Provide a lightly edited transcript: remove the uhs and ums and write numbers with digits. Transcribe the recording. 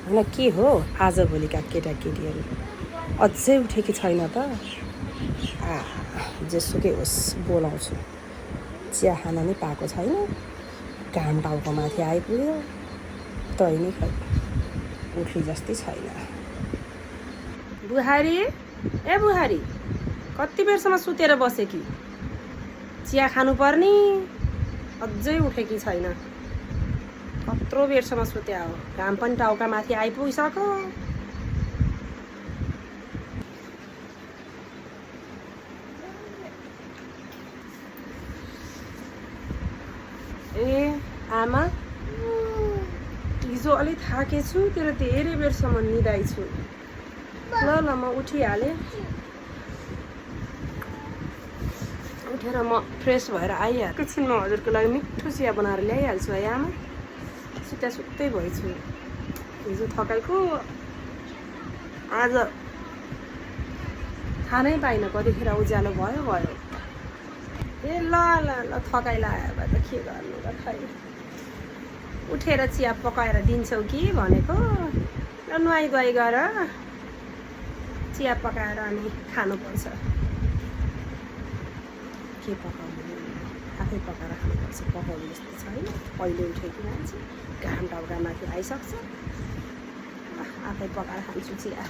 होइन के हो आजभोलिका केटाकेटीहरू अझै उठेकी छैन त। जेसुकै होस् बोलाउँछु। चिया खान नि पाएको छैन, घाम टाउको माथि आइपुग्यो, तै नि खै उठ्ने जस्तै छैन। बुहारी, ए बुहारी, कति बेरसम्म सुतेर बसे कि? चिया खानुपर्ने, अझै उठेकी छैन। कत्रो बेरसम्म सुत्या हो, घाम पनि टाउका माथि आइपुगिसक्यो। ए आमा, हिजो अलि थाकेछु, तर धेरै बेरसम्म निदाइछु। ल ल म उठिहालेँ। उठेर म फ्रेस भएर आइहालेँ। एकैछिन म हजुरको लागि मिठो चिया बनाएर ल्याइहाल्छु है आमा। सुत्ता सुत्तै भएछु, हिजो थकाइको आज खानै पाइनँ, कतिखेर उज्यालो भयो भयो। ए ल ल ल थकाइ लाग्यो भए त के गर्नु र खै। उठेर चिया पकाएर दिन्छौ कि भनेको। र नुहाइ धुवाइ गर, चिया पकाएर अनि खानुपर्छ। के पकाउनु, आफै पकाएर खानुपर्छ, पकाउनु जस्तो छैन। पहिले उठेको मान्छे, घाम टाउका माथि आइसक्छ, आफै पकाएर खान्छु चिया।